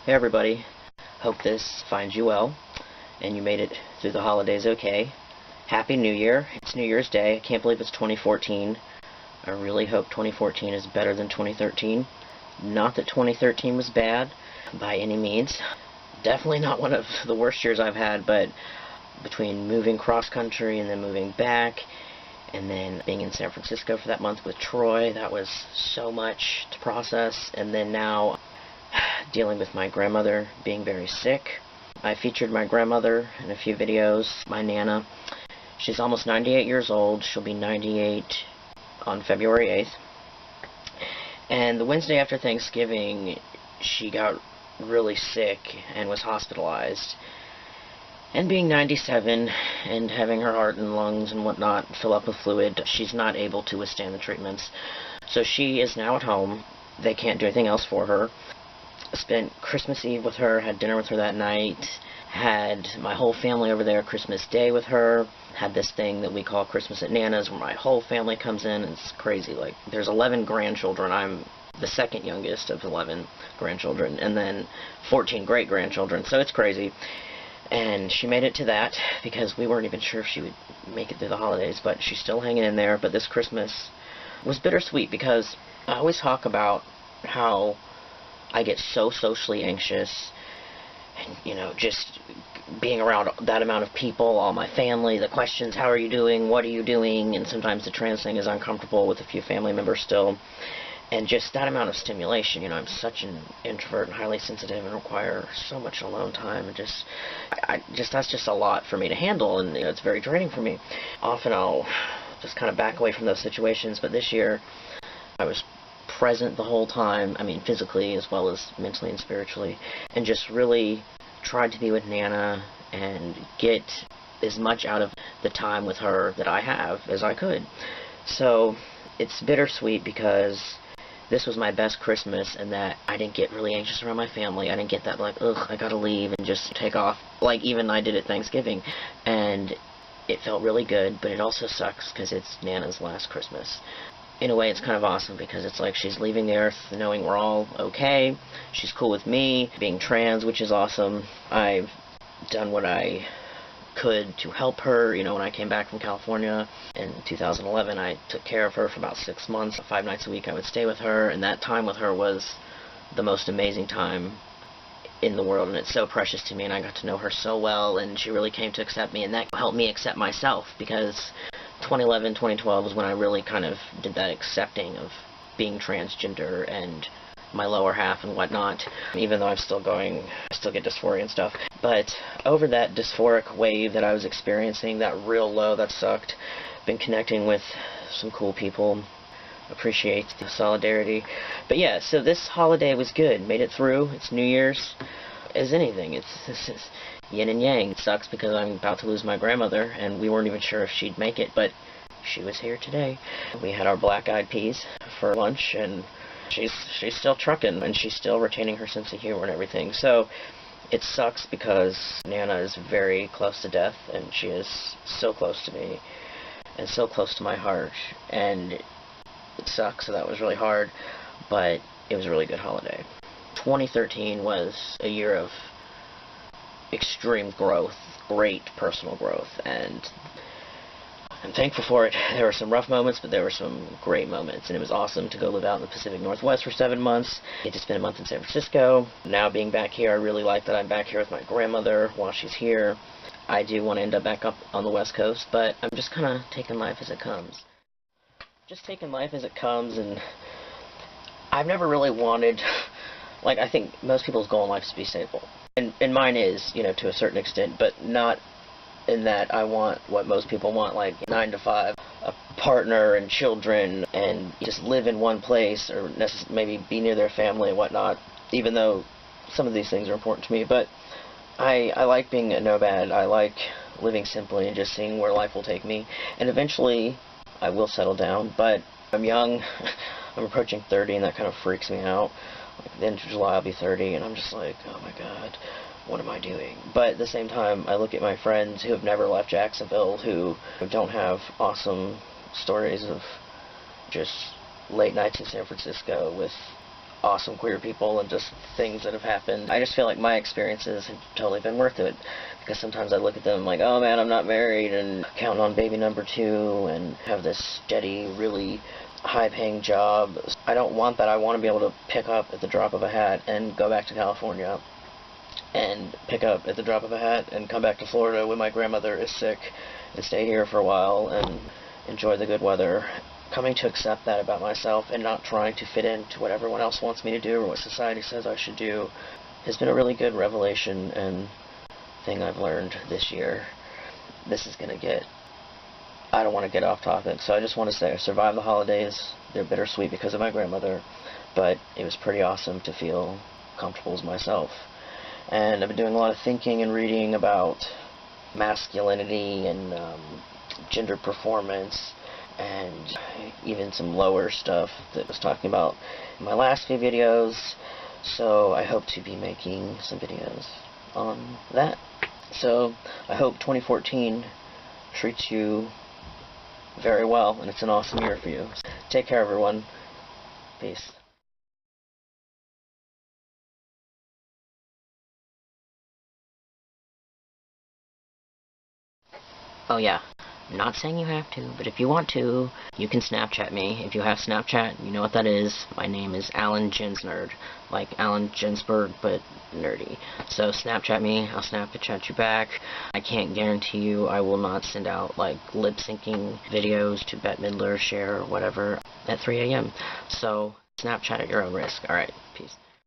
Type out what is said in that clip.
Hey everybody, hope this finds you well and you made it through the holidays okay. Happy New Year. It's New Year's Day. I can't believe it's 2014. I really hope 2014 is better than 2013. Not that 2013 was bad by any means. Definitely not one of the worst years I've had, but between moving cross country and then moving back and then being in San Francisco for that month with Troy, that was so much to process. And then now dealing with my grandmother being very sick. I featured my grandmother in a few videos, my Nana. She's almost 98 years old. She'll be 98 on February 8th. And the Wednesday after Thanksgiving, she got really sick and was hospitalized. And being 97 and having her heart and lungs and whatnot fill up with fluid, she's not able to withstand the treatments. So she is now at home. They can't do anything else for her. Spent Christmas Eve with her, had dinner with her that night, had my whole family over there Christmas Day with her, had this thing that we call Christmas at Nana's where my whole family comes in. It's crazy. Like, there's 11 grandchildren. I'm the second youngest of 11 grandchildren, and then 14 great-grandchildren, so it's crazy. And she made it to that because we weren't even sure if she would make it through the holidays, but she's still hanging in there. But this Christmas was bittersweet because I always talk about how I get so socially anxious, and, you know, just being around that amount of people, all my family, the questions, how are you doing, what are you doing, and sometimes the trans thing is uncomfortable with a few family members still, and just that amount of stimulation. You know, I'm such an introvert and highly sensitive and require so much alone time, and that's just a lot for me to handle, and, you know, it's very draining for me. Often I'll just kind of back away from those situations, but this year I was present the whole time, I mean physically as well as mentally and spiritually, and just really tried to be with Nana and get as much out of the time with her that I have as I could. So it's bittersweet because this was my best Christmas, and that I didn't get really anxious around my family. I didn't get that, like, ugh, I gotta leave and just take off, like even I did at Thanksgiving. And it felt really good, but it also sucks because it's Nana's last Christmas. In a way, it's kind of awesome because it's like she's leaving the earth knowing we're all okay. She's cool with me being trans, which is awesome. I've done what I could to help her. You know, when I came back from California in 2011, I took care of her for about 6 months. 5 nights a week I would stay with her, and that time with her was the most amazing time in the world, and it's so precious to me, and I got to know her so well, and she really came to accept me, and that helped me accept myself, because 2011, 2012 was when I really kind of did that accepting of being transgender and my lower half and whatnot, even though I still get dysphoria and stuff. But over that dysphoric wave that I was experiencing, that real low that sucked, been connecting with some cool people, appreciate the solidarity. But yeah, so this holiday was good, made it through. It's New Year's as anything. It's yin and yang. It sucks because I'm about to lose my grandmother, and we weren't even sure if she'd make it, but she was here today. We had our black-eyed peas for lunch, and she's still trucking, and she's still retaining her sense of humor and everything. So it sucks because Nana is very close to death, and she is so close to me and so close to my heart, and it sucks. So that was really hard, but it was a really good holiday. 2013 was a year of extreme growth, great personal growth, and I'm thankful for it. There were some rough moments, but there were some great moments, and it was awesome to go live out in the Pacific Northwest for 7 months, get to spend a month in San Francisco. Now being back here, I really like that I'm back here with my grandmother while she's here. I do want to end up back up on the West Coast, but I'm just kind of taking life as it comes. Just taking life as it comes, and I've never really wanted, like, I think most people's goal in life is to be stable. And mine is, you know, to a certain extent, but not in that I want what most people want, like 9 to 5, a partner and children, and just live in one place, or maybe be near their family and whatnot, even though some of these things are important to me. But I like being a nomad. I like living simply and just seeing where life will take me. And eventually I will settle down, but I'm young. I'm approaching 30, and that kind of freaks me out. Like, at the end of July I'll be 30, and I'm just like, oh my god, what am I doing? But at the same time, I look at my friends who have never left Jacksonville, who don't have awesome stories of just late nights in San Francisco with awesome queer people and just things that have happened. I just feel like my experiences have totally been worth it, because sometimes I look at them like, oh man, I'm not married and counting on baby number 2 and have this steady, really high-paying job. I don't want that. I want to be able to pick up at the drop of a hat and go back to California, and pick up at the drop of a hat and come back to Florida when my grandmother is sick, and stay here for a while and enjoy the good weather. Coming to accept that about myself and not trying to fit into what everyone else wants me to do or what society says I should do has been a really good revelation and thing I've learned this year. This is going to get... I don't want to get off topic, so I just want to say I survived the holidays. They're bittersweet because of my grandmother, but it was pretty awesome to feel comfortable as myself. And I've been doing a lot of thinking and reading about masculinity and gender performance, and even some lower stuff that I was talking about in my last few videos, so I hope to be making some videos on that. So I hope 2014 treats you very well, and it's an awesome year for you. Take care, everyone. Peace. Oh yeah, I'm not saying you have to, but if you want to, you can Snapchat me. If you have Snapchat, you know what that is. My name is Alan Ginsnerd, like Allen Ginsberg, but nerdy. So Snapchat me, I'll Snapchat you back. I can't guarantee you I will not send out, like, lip-syncing videos to Bette Midler, Cher, or whatever, at 3 a.m. So Snapchat at your own risk. Alright, peace.